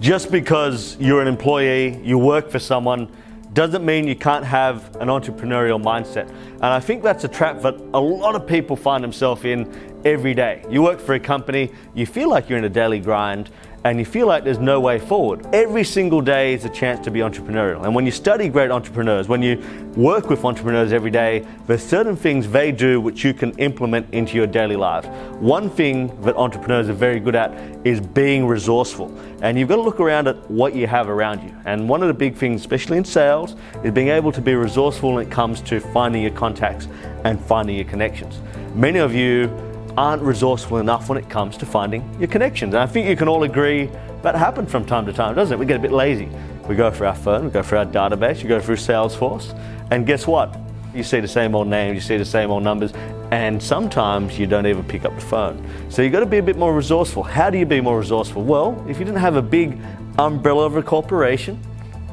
Just because you're an employee, you work for someone, doesn't mean you can't have an entrepreneurial mindset. And I think that's a trap that a lot of people find themselves in every day. You work for a company, you feel like you're in a daily grind, and you feel like there's no way forward. Every single day is a chance to be entrepreneurial. And when you study great entrepreneurs, when you work with entrepreneurs every day, there's certain things they do which you can implement into your daily life. One thing that entrepreneurs are very good at is being resourceful. And you've got to look around at what you have around you. And one of the big things, especially in sales, is being able to be resourceful when it comes to finding your contacts and finding your connections. Many of you aren't resourceful enough when it comes to finding your connections. And I think you can all agree that happens from time to time, doesn't it? We get a bit lazy. We go through our phone, we go through our database, you go through Salesforce, and guess what? You see the same old names, you see the same old numbers, and sometimes you don't even pick up the phone. So you've got to be a bit more resourceful. How do you be more resourceful? Well, if you didn't have a big umbrella of a corporation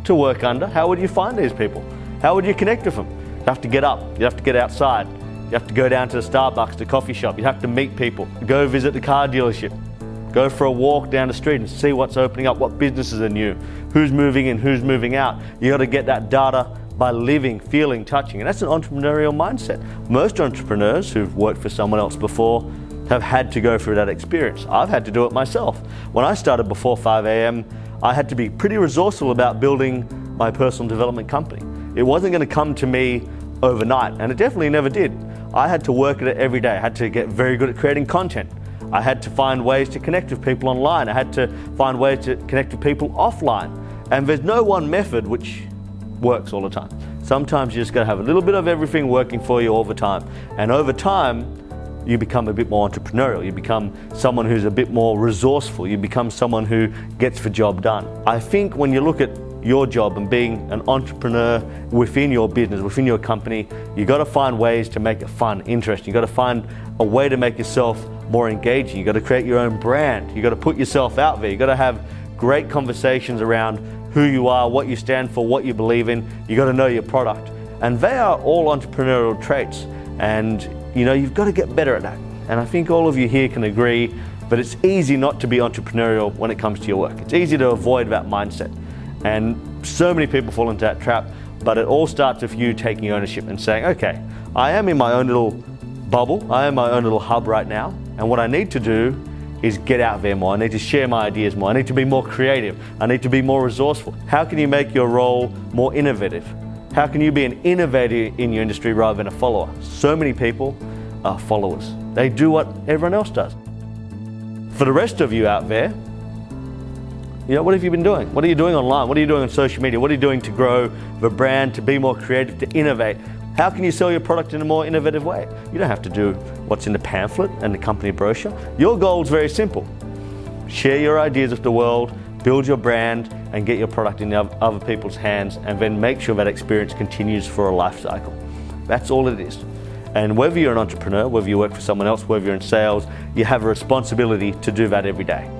to work under, how would you find these people? How would you connect with them? You have to get up, you have to get outside, you have to go down to the Starbucks, the coffee shop, you have to meet people, go visit the car dealership, go for a walk down the street and see what's opening up, what businesses are new, who's moving in, who's moving out. You got to get that data by living, feeling, touching, and that's an entrepreneurial mindset. Most entrepreneurs who've worked for someone else before have had to go through that experience. I've had to do it myself. When I started before 5 a.m., I had to be pretty resourceful about building my personal development company. It wasn't going to come to me overnight, and it definitely never did. I had to work at it every day. I had to get very good at creating content. I had to find ways to connect with people online. I had to find ways to connect with people offline. And there's no one method which works all the time. Sometimes you just got to have a little bit of everything working for you all the time. And over time, you become a bit more entrepreneurial. You become someone who's a bit more resourceful. You become someone who gets the job done. I think when you look at your job and being an entrepreneur within your business, within your company, you got to find ways to make it fun, interesting. You got to find a way to make yourself more engaging. You got to create your own brand. You got to put yourself out there. You got to have great conversations around who you are, what you stand for, what you believe in. You got to know your product. And they are all entrepreneurial traits. And you know, you've got to get better at that. And I think all of you here can agree that it's easy not to be entrepreneurial when it comes to your work. It's easy to avoid that mindset. And so many people fall into that trap, but it all starts with you taking ownership and saying, okay, I am in my own little bubble, I am my own little hub right now, and what I need to do is get out there more. I need to share my ideas more. I need to be more creative. I need to be more resourceful. How can you make your role more innovative? How can you be an innovator in your industry rather than a follower? So many people are followers. They do what everyone else does. For the rest of you out there, you know, what have you been doing? What are you doing online? What are you doing on social media? What are you doing to grow the brand, to be more creative, to innovate? How can you sell your product in a more innovative way? You don't have to do what's in the pamphlet and the company brochure. Your goal is very simple. Share your ideas with the world, build your brand, and get your product in other people's hands, and then make sure that experience continues for a life cycle. That's all it is. And whether you're an entrepreneur, whether you work for someone else, whether you're in sales, you have a responsibility to do that every day.